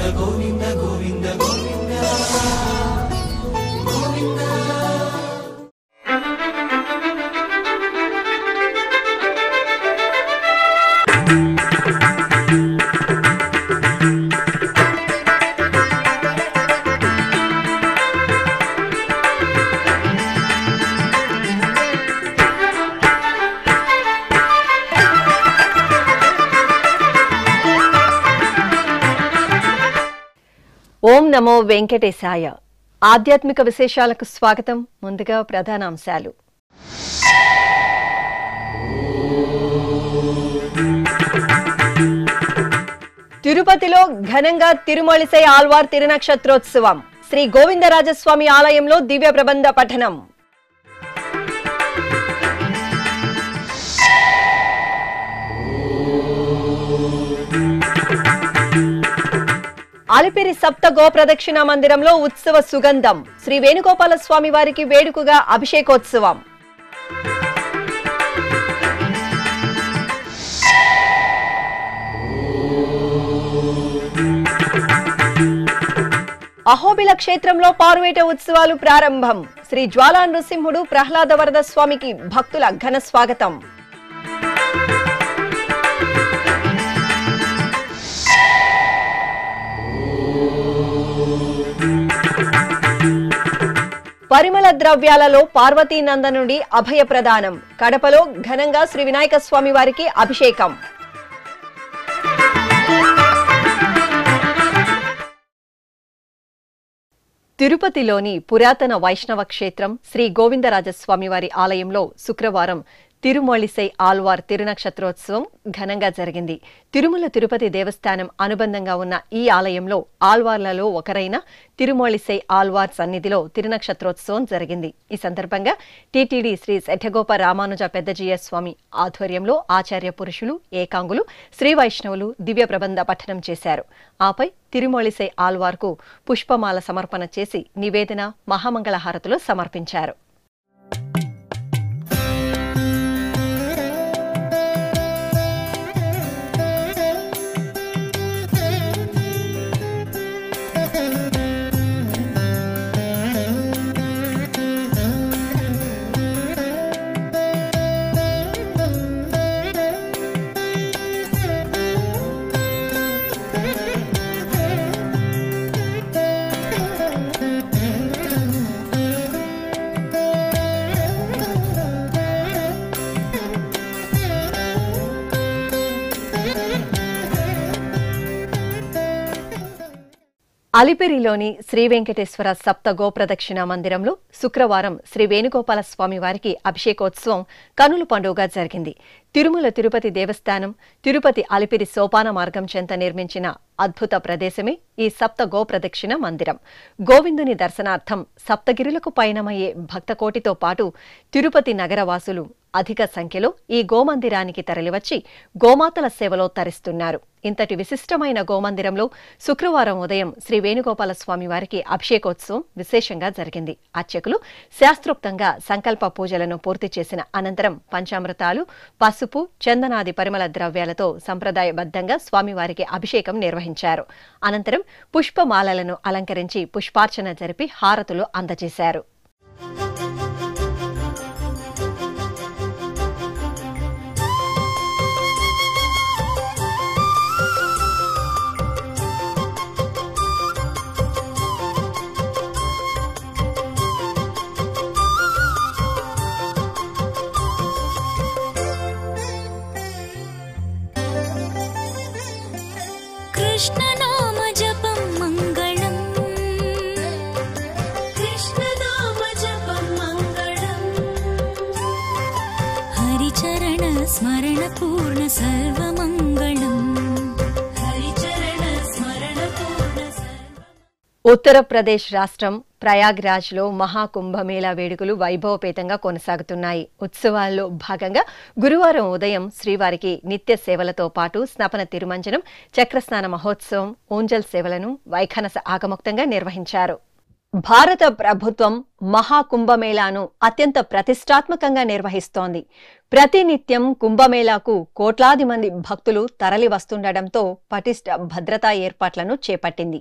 గోవింద గోవింద గోవింద గోవింద. ఓం నమో వెంకటేశాయ. ఆధ్యాత్మిక విశేషాలకు స్వాగతం. ముందుగా ప్రధానాంశాలు. తిరుపతిలో ఘనంగా తిరుమలిసై ఆళ్వార్ తిరునక్షత్రోత్సవం. శ్రీ గోవిందరాజస్వామి ఆలయంలో దివ్య ప్రబంధ పఠనం. అలిపిరి సప్త గోప్రదక్షిణ మందిరంలో ఉత్సవ సుగంధం. శ్రీ వేణుగోపాల స్వామి వారికి వేడుకగా అభిషేకోత్సవం. అహోబిల క్షేత్రంలో పారువేట ఉత్సవాలు ప్రారంభం. శ్రీ జ్వాలా నృసింహుడు ప్రహ్లాద వరద స్వామికి భక్తుల ఘన స్వాగతం. పరిమళ ద్రవ్యాలలో పార్వతీ నందనుడి అభయ ప్రదానం. కడపలో ఘనంగా శ్రీ వినాయక స్వామి వారికి అభిషేకం. తిరుపతిలోని పురాతన వైష్ణవ క్షేత్రం శ్రీ గోవిందరాజస్వామి వారి ఆలయంలో శుక్రవారం తిరుమలిసై ఆళ్వార్ తిరునక్షత్రోత్సవం ఘనంగా జరిగింది. తిరుమల తిరుపతి దేవస్థానం అనుబంధంగా ఉన్న ఈ ఆలయంలో ఆళ్వార్లలో ఒకరైన తిరుమలిసై ఆళ్వార్ సన్నిధిలో తిరునక్షత్రోత్సవం జరిగింది. ఈ సందర్భంగా టీటీడీ శ్రీ శఠగోప రామానుజ పెద్దజీయ స్వామి ఆధ్వర్యంలో ఆచార్య పురుషులు, ఏకాంగులు, శ్రీ వైష్ణవులు దివ్య ప్రబంధ పఠనం చేశారు. ఆపై తిరుమలిసై ఆళ్వార్కు పుష్పమాల సమర్పణ చేసి నివేదన, మహామంగళ హారతులు సమర్పించారు. అలిపిరిలోని శ్రీ వెంకటేశ్వర సప్త గోప్రదక్షిణ మందిరంలో శుక్రవారం శ్రీ వేణుగోపాల స్వామి వారికి అభిషేకోత్సవం కనుల పండుగగా జరిగింది. తిరుమల తిరుపతి దేవస్థానం తిరుపతి అలిపిరి సోపాన మార్గం చెంత నిర్మించిన అద్భుత ప్రదేశమే ఈ సప్త గోప్రదక్షిణ మందిరం. గోవిందుని దర్శనార్థం సప్తగిరులకు పయనమయ్యే భక్తకోటితో పాటు తిరుపతి నగరవాసులు అధిక సంఖ్యలో ఈ గోమందిరానికి తరలివచ్చి గోమాతల సేవలో తరిస్తున్నారు. ఇంతటి విశిష్టమైన గోమందిరంలో శుక్రవారం ఉదయం శ్రీ వేణుగోపాల స్వామి వారికి అభిషేకోత్సవం విశేషంగా జరిగింది. అర్చకులు శాస్త్రోక్తంగా సంకల్ప పూజలను పూర్తి చేసిన అనంతరం పంచామృతాలు, పసుపు, చందనాది పరిమళ ద్రవ్యాలతో సంప్రదాయబద్ధంగా స్వామివారికి అభిషేకం నిర్వహించారు. అనంతరం పుష్పమాలలను అలంకరించి పుష్పార్చన జరిపి హారతులు అందజేశారు. कृष्णनाम जपं मङ्गलम्, कृष्णनाम जपं मङ्गलम्, हरिचरण स्मरण पूर्ण सर्वमङ्गलम्, हरिचरण स्मरण पूर्ण सर्व. ఉత్తరప్రదేశ్ రాష్ట్రం ప్రయాగ్రాజ్లో మహాకుంభమేళా వేడుకలు వైభవపేతంగా కొనసాగుతున్నాయి. ఉత్సవాల్లో భాగంగా గురువారం ఉదయం శ్రీవారికి నిత్య సేవలతో పాటు స్నపన తిరుమంజనం, చక్రస్నాన మహోత్సవం, ఊంజల్ సేవలను వైఖానస ఆగమోక్తంగా నిర్వహించారు. భారత ప్రభుత్వం మహాకుంభమేళాను అత్యంత ప్రతిష్టాత్మకంగా నిర్వహిస్తోంది. ప్రతినిత్యం కుంభమేళాకు కోట్లాది మంది భక్తులు తరలి వస్తుండటంతో పటిష్ట భద్రతా ఏర్పాట్లను చేపట్టింది.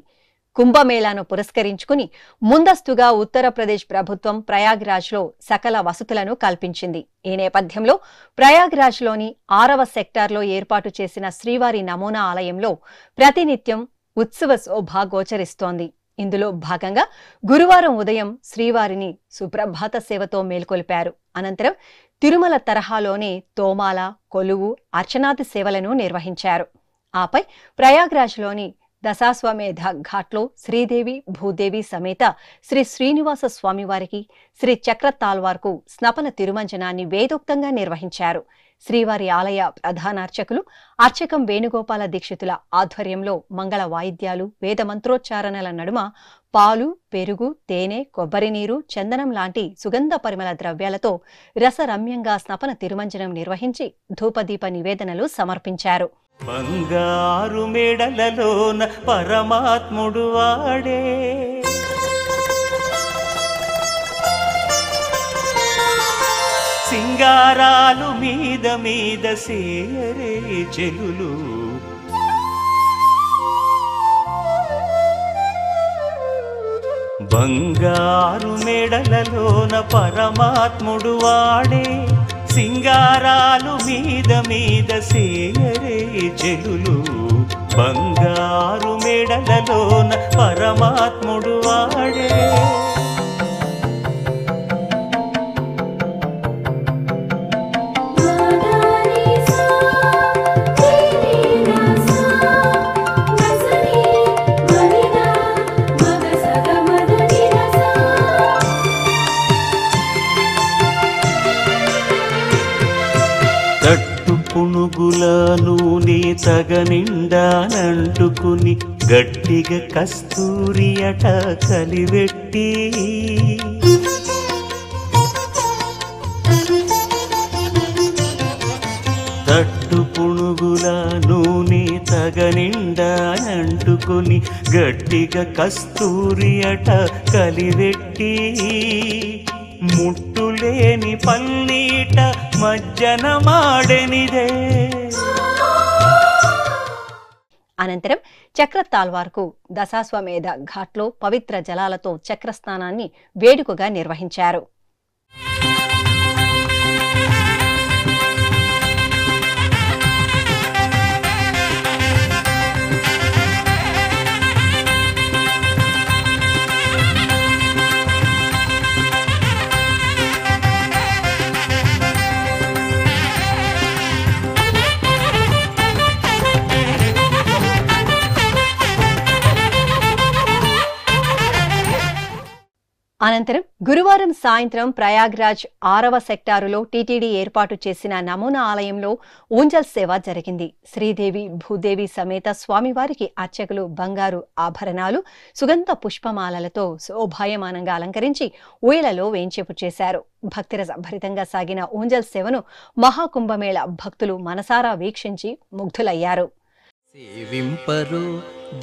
కుంభమేళాను పురస్కరించుకుని ముందస్తుగా ఉత్తరప్రదేశ్ ప్రభుత్వం ప్రయాగ్రాజ్లో సకల వసతులను కల్పించింది. ఈ నేపథ్యంలో ప్రయాగ్రాజ్లోని 6వ సెక్టార్లో ఏర్పాటు చేసిన శ్రీవారి నమూనా ఆలయంలో ప్రతినిత్యం ఉత్సవ శోభ గోచరిస్తోంది. ఇందులో భాగంగా గురువారం ఉదయం శ్రీవారిని సుప్రభాత సేవతో మేల్కొల్పారు. అనంతరం తిరుమల తరహాలోని తోమాల, కొలువు, అర్చనాది సేవలను నిర్వహించారు. ఆపై ప్రయాగ్రాజ్లోని దశాశ్వమేధ ఘాట్లో శ్రీదేవి భూదేవి సమేత శ్రీ శ్రీనివాస స్వామివారికి, శ్రీ చక్రతాల్వార్కు స్నపన తిరుమంజనాన్ని వేదోక్తంగా నిర్వహించారు. శ్రీవారి ఆలయ ప్రధానార్చకులు అర్చకం వేణుగోపాల దీక్షితుల ఆధ్వర్యంలో మంగళ వాయిద్యాలు, వేదమంత్రోచ్చారణల నడుమ పాలు, పెరుగు, తేనె, కొబ్బరి నీరు, చందనం లాంటి సుగంధ పరిమళ ద్రవ్యాలతో రసరమ్యంగా స్నపన తిరుమంజనం నిర్వహించి ధూపదీప నివేదనలు సమర్పించారు. బంగారు మెడలలోన పరమాత్ముడు వాడే, సింగారాలు మీద మీద సేయరే చెలులు, బంగారు మెడలలోన పరమాత్ముడు వాడే, సింగారాలు మీద మీద సేయరే చెలులు, బంగారు మెడలలోన పరమాత్ముడు వాడే. పునుగుల నూనె తగనిండానంటుకుని గట్టిగా కస్తూరి అట కలివెట్టి, తట్టు పునుగుల నూనె తగనిండానంటుకుని గట్టిగా కస్తూరి అట కలివెట్టి, ముట్టులేని పల్లీట మజ్జన మాడెనిదే. అనంతరం చక్రతాల్వార్కు దశాశ్వమేధ ఘాట్లో పవిత్ర జలాలతో చక్రస్నానాన్ని వేడుకగా నిర్వహించారు. అనంతరం గురువారం సాయంత్రం ప్రయాగ్రాజ్ 6వ సెక్టారులో టీటీడీ ఏర్పాటు చేసిన నమూనా ఆలయంలో ఊంజల్ సేవ జరిగింది. శ్రీదేవి భూదేవి సమేత స్వామివారికి అర్చకులు బంగారు ఆభరణాలు, సుగంధ పుష్పమాలలతో శోభాయమానంగా అలంకరించి ఊయలలో వేంచేపు చేశారు. భక్తిరస భరితంగా సాగిన ఊంజల్ సేవను మహాకుంభమేళ భక్తులు మనసారా వీక్షించి ముగ్ధులయ్యారు. సేవింపరు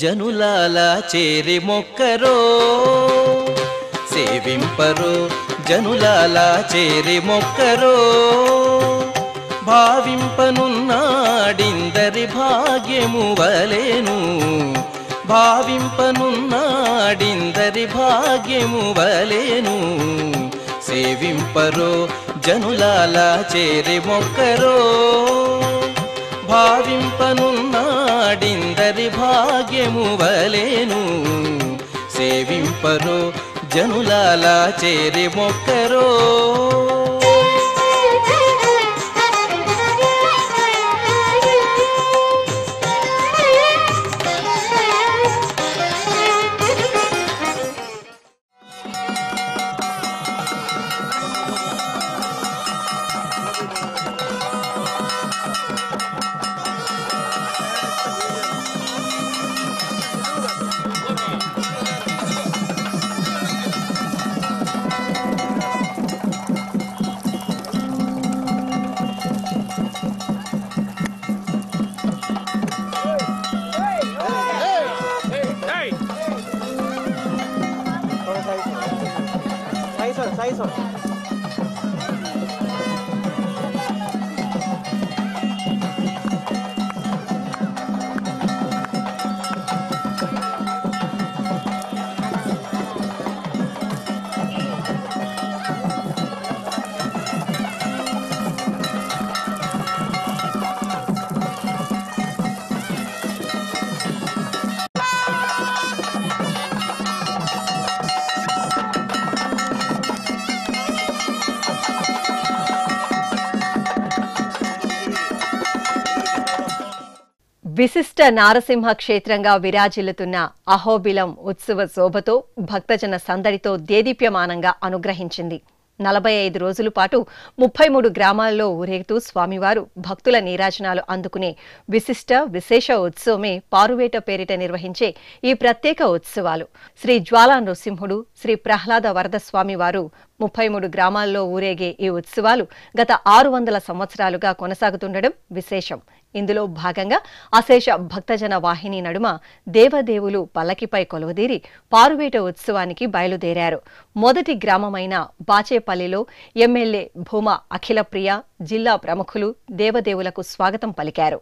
జనులాల చేరి మొక్కరో, సేవింపరు జనులాల చేరి మొక్కరో, భావింపనున్నాడిందరి భాగ్యము వలెను, భావింపనున్నాడిందరి భాగ్యము వలెను, సేవింపరు జనులాల చేరి మొక్కరో, భావింపనున్నాడిందరి భాగ్యము వలెను, సేవింపరు జనులాల చేరి మొక్కరో. విశిష్ట నారసింహ క్షేత్రంగా విరాజిల్లుతున్న అహోబిలం ఉత్సవ శోభతో భక్తజన సందడితో దేదీప్యమానంగా అనుగ్రహించింది. 45 రోజుల పాటు 33 గ్రామాల్లో ఊరేగుతూ స్వామివారు భక్తుల నీరాజనాలు అందుకునే విశేష ఉత్సవమే పారువేట పేరిట నిర్వహించే ఈ ప్రత్యేక ఉత్సవాలు. శ్రీ జ్వాలా నృసింహుడు, శ్రీ ప్రహ్లాద వరద స్వామివారు 33 గ్రామాల్లో ఊరేగే ఈ ఉత్సవాలు గత 600 సంవత్సరాలుగా కొనసాగుతుండడం విశేషం. ఇందులో భాగంగా అశేష భక్తజన వాహిని నడుమ దేవదేవులు పల్లకిపై కొలువుదీరి పారువేట ఉత్సవానికి బయలుదేరారు. మొదటి గ్రామమైన బాచేపల్లిలో ఎమ్మెల్యే భూమా అఖిలప్రియ, జిల్లా ప్రముఖులు దేవదేవులకు స్వాగతం పలికారు.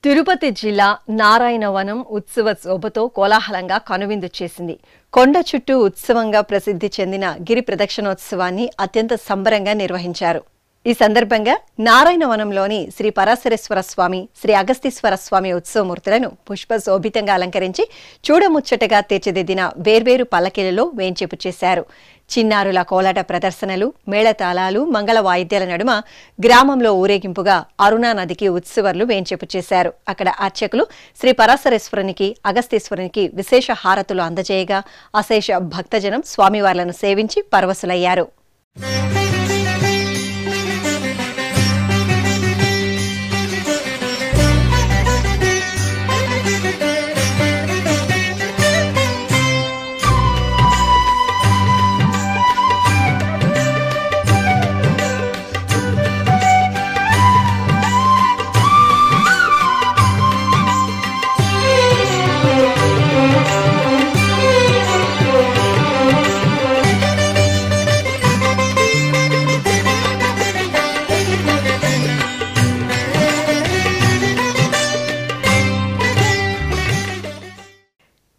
తిరుపతి జిల్లా నారాయణవనం ఉత్సవ శోభతో కోలాహలంగా కనువిందు చేసింది. కొండ చుట్టూ ఉత్సవంగా ప్రసిద్ధి చెందిన గిరి ప్రదక్షిణోత్సవాన్ని అత్యంత సంబరంగా నిర్వహించారు. ఈ సందర్భంగా నారాయణవనంలోని శ్రీ పరాశరేశ్వర స్వామి, శ్రీ అగస్తీశ్వర స్వామి ఉత్సవమూర్తులను పుష్పశోభితంగా అలంకరించి చూడముచ్చటగా తీర్చిదిద్దిన వేర్వేరు పల్లకీలలో వేంచేపు చేశారు. చిన్నారుల కోలాట ప్రదర్శనలు, మేళతాళాలు, మంగళ వాయిద్యాల నడుమ గ్రామంలో ఊరేగింపుగా అరుణా నదికి ఉత్సవర్లు వేంచేపు చేశారు. అక్కడ అర్చకులు శ్రీ పరాశరేశ్వరునికి, అగస్తీశ్వరునికి విశేష హారతులు అందజేయగా అశేష భక్తజనం స్వామివార్లను సేవించి పరవశులయ్యారు.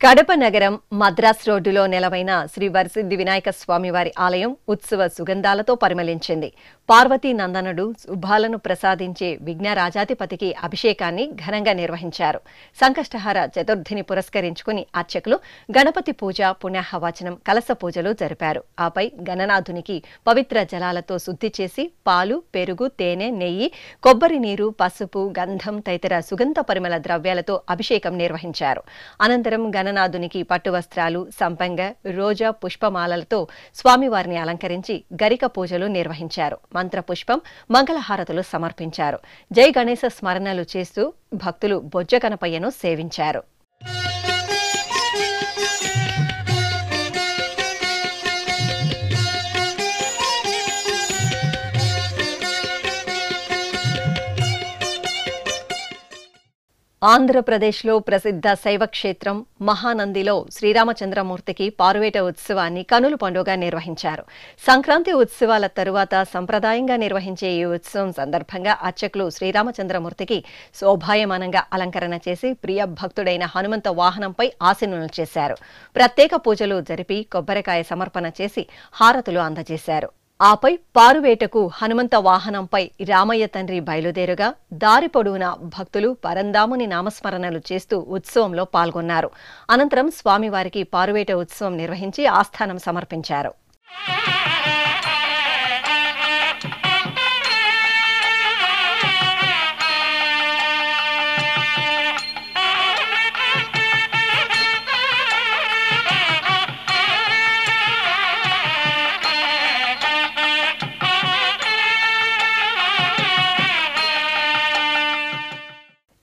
కడప నగరం మద్రాస్ రోడ్డులో నెలవైన శ్రీ వరసిద్ధి వినాయక స్వామివారి ఆలయం ఉత్సవ సుగంధాలతో పరిమళించింది. పార్వతీ నందనుడు శుభాలను ప్రసాదించే విఘ్నరాజాధిపతికి అభిషేకాన్ని ఘనంగా నిర్వహించారు. సంకష్టహార చతుర్థిని పురస్కరించుకుని అర్చకులు గణపతి పూజ, పుణ్యాహవచనం, కలశ పూజలు జరిపారు. ఆపై గణనాథునికి పవిత్ర జలాలతో శుద్ధి చేసి పాలు, పెరుగు, తేనె, నెయ్యి, కొబ్బరి నీరు, పసుపు, గంధం తదితర సుగంధ పరిమళ ద్రవ్యాలతో అభిషేకం నిర్వహించారు. అనంతరం గణనాథునికి పట్టు వస్త్రాలు, సంపంగ, రోజా పుష్పమాలలతో స్వామివారిని అలంకరించి గరిక పూజలు నిర్వహించారు. మంత్రపుష్పం, మంగళహారతులు సమర్పించారు. జై గణేశ స్మరణలు చేస్తూ భక్తులు బొజ్జ గణపయ్యను సేవించారు. ఆంధ్రప్రదేశ్లో ప్రసిద్ధ శైవ క్షేత్రం మహానందిలో శ్రీరామచంద్రమూర్తికి పారువేట ఉత్సవాన్ని కనుల పండుగ నిర్వహించారు. సంక్రాంతి ఉత్సవాల తరువాత సంప్రదాయంగా నిర్వహించే ఈ ఉత్సవం సందర్భంగా అర్చకులు శ్రీరామచంద్రమూర్తికి శోభాయమానంగా అలంకరణ చేసి ప్రియ భక్తుడైన హనుమంత వాహనంపై ఆసీనులు చేశారు. ప్రత్యేక పూజలు జరిపి కొబ్బరికాయ సమర్పణ చేసి హారతులు అందజేశారు. ఆపై పారువేటకు హనుమంత వాహనంపై రామయ్య తండ్రి బయలుదేరుగా దారి పొడవునా భక్తులు పరందాముని నామస్మరణలు చేస్తూ ఉత్సవంలో పాల్గొన్నారు. అనంతరం స్వామివారికి పారువేట ఉత్సవం నిర్వహించి ఆస్థానం సమర్పించారు.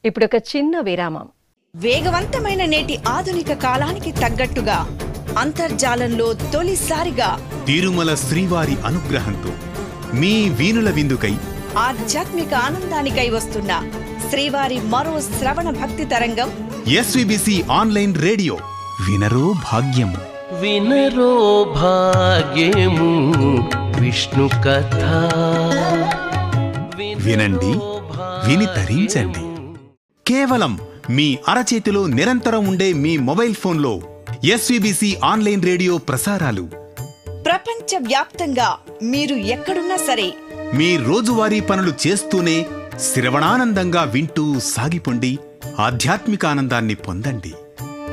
ఇప్పుడొక చిన్న విరామం. వేగవంతమైన నేటి ఆధునిక కాలానికి తగ్గట్టుగా అంతర్జాలంలో తొలిసారిగా తిరుమల శ్రీవారి అనుగ్రహంతో మీ వీణుల విందుకై ఆధ్యాత్మిక ఆనందానికై వస్తున్న శ్రీవారి మరో శ్రవణ భక్తి తరంగం ఎస్విబిసి ఆన్లైన్ రేడియో. వినరో భాగ్యము. వినరో భాగ్యము విష్ణు కథ వినండి, విని తరించండి. కేవలం మీ అరచేతిలో నిరంతరం ఉండే మీ మొబైల్ ఫోన్లో ఎస్వీబీసీ ఆన్లైన్ రేడియో ప్రసారాలు ప్రపంచ వ్యాప్తంగా మీరు ఎక్కడున్నా సరే మీ రోజువారీ పనులు చేస్తూనే శ్రవణానందంగా వింటూ సాగిపోండి, ఆధ్యాత్మిక ఆనందాన్ని పొందండి.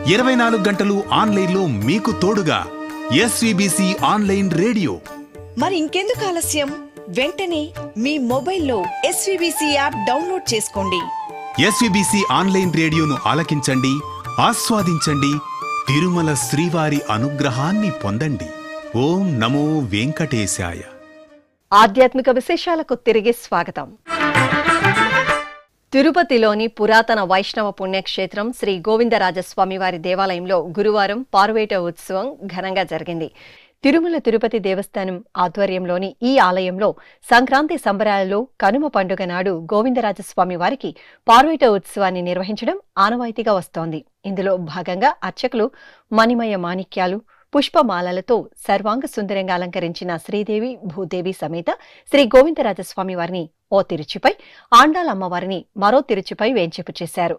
24 గంటలు ఆన్లైన్లో మీకు తోడుగా ఎస్వీబీసీ ఆన్లైన్ రేడియో. మరి ఇంకెందుకు ఆలస్యం? వెంటనే మీ మొబైల్లో ఎస్వీబీసీ యాప్ డౌన్లోడ్ చేసుకోండి. ఎస్వీబీసీ ఆన్లైన్ రేడియోను ఆలకించండి, ఆస్వాదించండి, తిరుమల శ్రీవారి అనుగ్రహాన్ని పొందండి. ఓం నమో వెంకటేశాయ. ఆధ్యాత్మిక విశేషాలకు తిరిగి స్వాగతం. తిరుపతిలోని పురాతన వైష్ణవ పుణ్యక్షేత్రం శ్రీ గోవిందరాజస్వామివారి దేవాలయంలో గురువారం పార్వేట ఉత్సవం ఘనంగా జరిగింది. తిరుమల తిరుపతి దేవస్థానం ఆధ్వర్యంలోని ఈ ఆలయంలో సంక్రాంతి సంబరాలలో కనుమ పండుగ నాడు గోవిందరాజస్వామి వారికి పార్వేట ఉత్సవాన్ని నిర్వహించడం ఆనవాయితీగా వస్తోంది. ఇందులో భాగంగా అర్చకులు మణిమయ మాణిక్యాలు, పుష్పమాలలతో సర్వాంగ సుందరంగా అలంకరించిన శ్రీదేవి భూదేవి సమేత శ్రీ గోవిందరాజస్వామి వారిని ఓ తిరుచిపై, ఆండాల అమ్మవారిని మరో తిరుచిపై వేంచేపు చేశారు.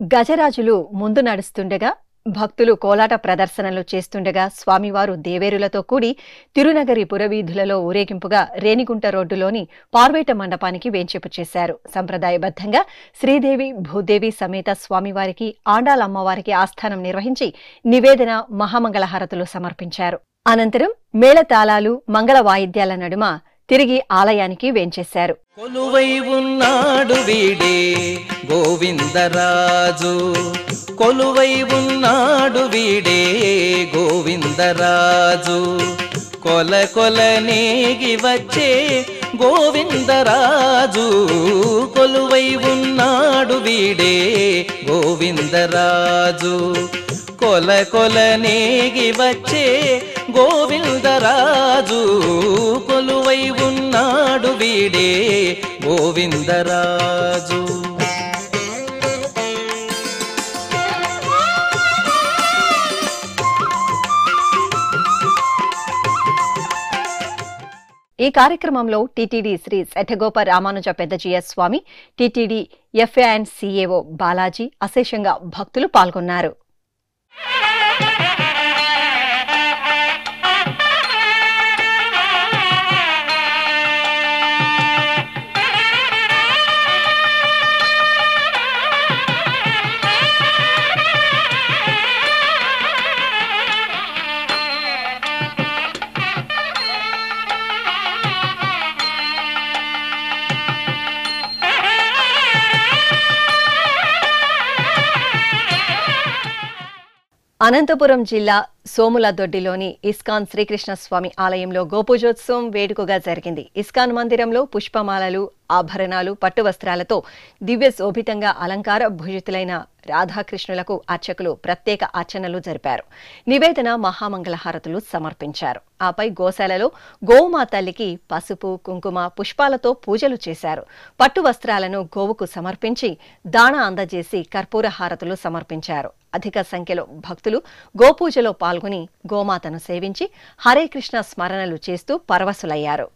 గజరాజులు ముందు నడుస్తుండగా, భక్తులు కోలాట ప్రదర్శనలు చేస్తుండగా స్వామివారు దేవేరులతో కూడి తిరునగరి పురవీధులలో ఊరేగింపుగా రేణిగుంట రోడ్డులోని పార్వేట మండపానికి వేంచేపు చేశారు. సంప్రదాయబద్ధంగా శ్రీదేవి భూదేవి సమేత స్వామివారికి, ఆండాల అమ్మవారికి ఆస్థానం నిర్వహించి నివేదన, మహామంగళహారతులు సమర్పించారు. అనంతరం మేళతాళాలు, మంగళ వాయిద్యాల నడుమ తిరిగి ఆలయానికి వేంచేశారు. కొలువై ఉన్నాడు వీడే గోవిందరాజు, కొలువై ఉన్నాడు వీడే గోవిందరాజు, కొల కొల నేగి వచ్చే గోవిందరాజు, కొలువై ఉన్నాడు వీడే గోవిందరాజు, కొల కొల నేగి వచ్చే గోవిందరాజు, కొలువై ఉన్నాడు వీడే గోవిందరాజు. ఈ కార్యక్రమంలో TTD Shri Shathagopa Ramanuja Peddajeeyar Swami, TTD FA and CAO Balaji, అశేషంగా భక్తులు పాల్గొన్నారు. అనంతపురం జిల్లా సోములదొడ్డిలోని ఇస్కాన్ శ్రీకృష్ణస్వామి ఆలయంలో గోపూజోత్సవం వేడుకగా జరిగింది. ఇస్కాన్ మందిరంలో పుష్పమాలలు, ఆభరణాలు, పట్టు వస్త్రాలతో దివ్య శోభితంగా అలంకార భూషితులైన రాధాకృష్ణులకు అర్చకులు ప్రత్యేక అర్చనలు జరిపారు. నివేదన, మహామంగళహారతులు సమర్పించారు. ఆపై గోశాలలో గోవుమా తల్లికి పసుపు, కుంకుమ, పుష్పాలతో పూజలు చేశారు. పట్టు వస్త్రాలను గోవుకు సమర్పించి దాణ అందజేసి కర్పూర హారతులు సమర్పించారు. అధిక సంఖ్యలో భక్తులు గోపూజలో పాల్గొని గోమాతను సేవించి హరే కృష్ణ స్మరణలు చేస్తూ పరవశులయ్యారు.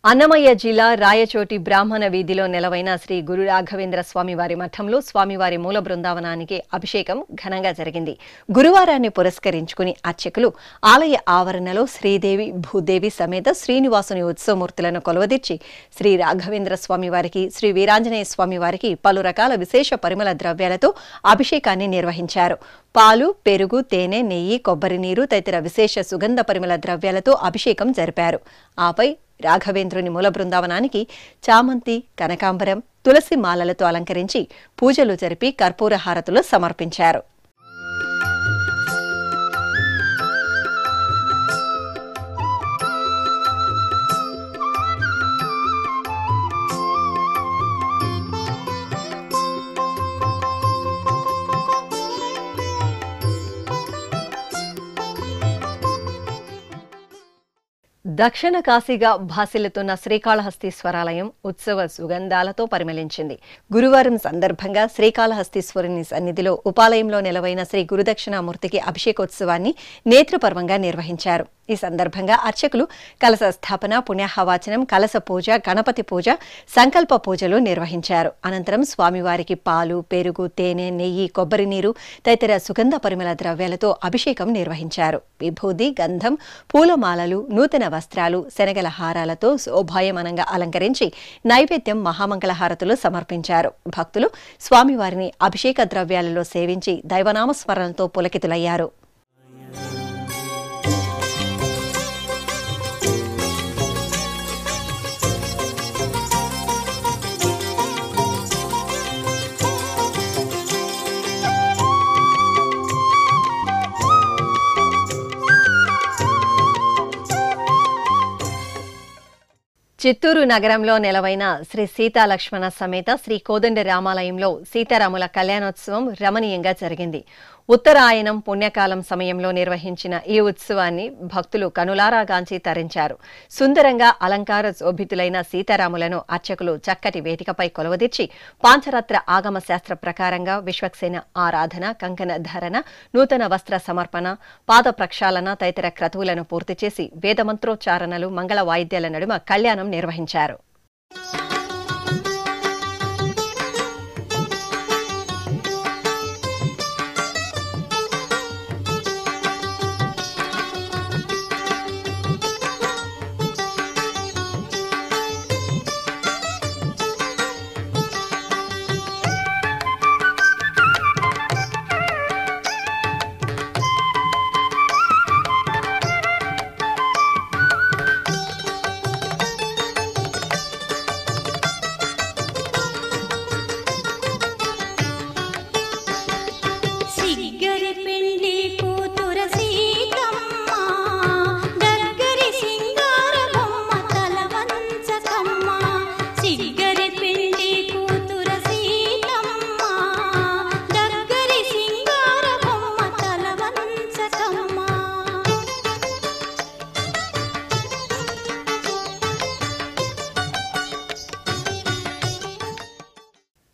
అన్నమయ్య జిల్లా రాయచోటి బ్రాహ్మణ వీధిలో నెలవైన శ్రీ గురు రాఘవేంద్ర స్వామివారి మఠంలో స్వామివారి మూల బృందావనానికి అభిషేకం ఘనంగా జరిగింది. గురువారాన్ని పురస్కరించుకుని అర్చకులు ఆలయ ఆవరణలో శ్రీదేవి భూదేవి సమేత శ్రీనివాసుని ఉత్సవమూర్తులను కొలువదీర్చి శ్రీ రాఘవేంద్ర స్వామివారికి, శ్రీ వీరాంజనేయ స్వామివారికి పలు రకాల విశేష పరిమళ ద్రవ్యాలతో అభిషేకాన్ని నిర్వహించారు. పాలు, పెరుగు, తేనె, నెయ్యి, కొబ్బరి నీరు తదితర విశేష సుగంధ పరిమళ ద్రవ్యాలతో అభిషేకం జరిపారు. ఆపై రాఘవేంద్రుని మూల బృందావనానికి చామంతి, కనకాంబరం, తులసి మాలలతో అలంకరించి పూజలు జరిపి కర్పూర హారతులు సమర్పించారు. దక్షిణ కాశీగా భాసిల్లుతున్న శ్రీకాళహస్తీశ్వరాలయం ఉత్సవ సుగంధాలతో పరిమళించింది. గురువారం సందర్భంగా శ్రీకాళహస్తీశ్వరుని సన్నిధిలో ఉపాలయంలో నెలవైన శ్రీ గురుదక్షిణామూర్తికి అభిషేకోత్సవాన్ని నేత్రపర్వంగా నిర్వహించారు. ఈ సందర్భంగా అర్చకులు కలశ స్థాపన, పుణ్యాహవాచనం, కలశ పూజ, గణపతి పూజ, సంకల్ప పూజలు నిర్వహించారు. అనంతరం స్వామివారికి పాలు, పెరుగు, తేనె, నెయ్యి, కొబ్బరి నీరు తదితర సుగంధ పరిమళ ద్రవ్యాలతో అభిషేకం నిర్వహించారు. విభూది, గంధం, పూలమాలలు, నూతన వస్త్రాలు, శనగల హారాలతో శోభాయమానంగా అలంకరించి నైవేద్యం, మహామంగళహారతులు సమర్పించారు. భక్తులు స్వామివారిని అభిషేక ద్రవ్యాలలో సేవించి దైవనామస్మరణతో పులకితులయ్యారు. చిత్తూరు నగరంలో నెలవైన శ్రీ సీతాలక్ష్మణ సమేత శ్రీ కోదండ రామాలయంలో సీతారాముల కళ్యాణోత్సవం రమణీయంగా జరిగింది. ఉత్తరాయణం పుణ్యకాలం సమయంలో నిర్వహించిన ఈ ఉత్సవాన్ని భక్తులు కనులారా గాంచి తరించారు. సుందరంగా అలంకార శోభితులైన సీతారాములను అర్చకులు చక్కటి వేదికపై కొలువదీర్చి పాంచరాత్ర ఆగమ శాస్త్ర ప్రకారంగా విశ్వక్సేన ఆరాధన, కంకణ ధారణ, నూతన వస్త్ర సమర్పణ, పాద ప్రక్షాళన తదితర క్రతువులను పూర్తి చేసి వేదమంత్రోచ్చారణలు, మంగళ వాయిద్యాల నడుమ కళ్యాణం నిర్వహించారు.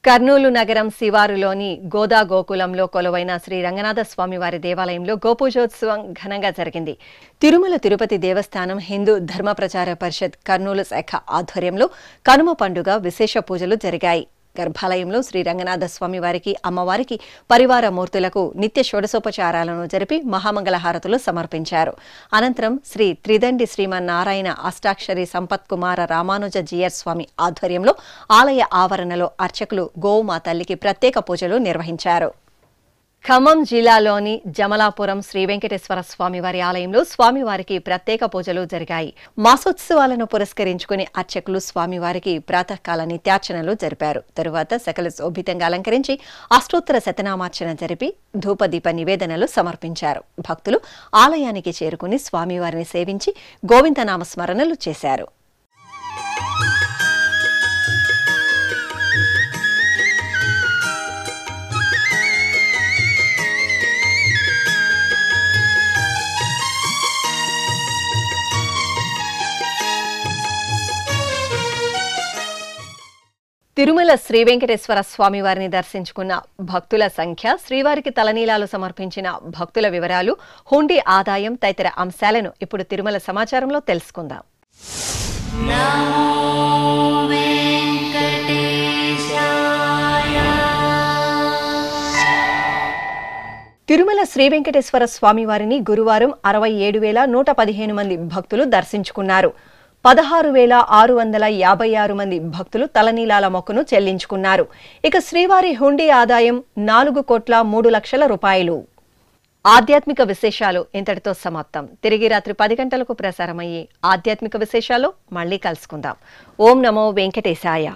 కర్నూలు నగరం శివారులోని గోదా గోకులంలో కొలువైన శ్రీ రంగనాథ స్వామివారి దేవాలయంలో గోపూజోత్సవం ఘనంగా జరిగింది. తిరుమల తిరుపతి దేవస్థానం హిందూ ధర్మ ప్రచార పరిషత్ కర్నూలు శాఖ ఆధ్వర్యంలో కనుమ పండుగ విశేష పూజలు జరిగాయి. గర్భాలయంలో శ్రీ రంగనాథ స్వామివారికి, అమ్మవారికి, పరివార మూర్తులకు నిత్య షోడశోపచారాలను జరిపి మహామంగళహారతులు సమర్పించారు. అనంతరం శ్రీ త్రిదండి శ్రీమన్నారాయణ అష్టాక్షరి సంపత్కుమార రామానుజ జీయర్ స్వామి ఆధ్వర్యంలో ఆలయ ఆవరణలో అర్చకులు గోవుమా తల్లికి ప్రత్యేక పూజలు నిర్వహించారు. ఖమ్మం జిల్లాలోని జమలాపురం శ్రీ వెంకటేశ్వర స్వామివారి ఆలయంలో స్వామివారికి ప్రత్యేక పూజలు జరిగాయి. మాసోత్సవాలను పురస్కరించుకుని అర్చకులు స్వామివారికి ప్రాతకాల నిత్యార్చనలు జరిపారు. తరువాత సకల శోభితంగా అలంకరించి అష్టోత్తర శతనామార్చన జరిపి ధూపదీప నివేదనలు సమర్పించారు. భక్తులు ఆలయానికి చేరుకుని స్వామివారిని సేవించి గోవిందనామ స్మరణలు చేశారు. తిరుమల శ్రీ వెంకటేశ్వర స్వామివారిని దర్శించుకున్న భక్తుల సంఖ్య, శ్రీవారికి తలనీలాలు సమర్పించిన భక్తుల వివరాలు, హుండీ ఆదాయం తదితర అంశాలను ఇప్పుడు తిరుమల సమాచారంలో తెలుసుకుందాం. తిరుమల శ్రీ వెంకటేశ్వర స్వామివారిని గురువారం 67,115 మంది భక్తులు దర్శించుకున్నారు. 16,656 మంది భక్తులు తలనీలాల మొక్కును చెల్లించుకున్నారు. ఇక శ్రీవారి హుండీ ఆదాయం 4,03,00,000 రూపాయలు. ఆధ్యాత్మిక విశేషాలు ఇంతటితో సమాప్తం. తిరిగి రాత్రి 10 గంటలకు ప్రసారమయ్యే ఆధ్యాత్మిక విశేషాలు మళ్ళీ కలుసుకుందాం. ఓం నమో వెంకటేశాయ.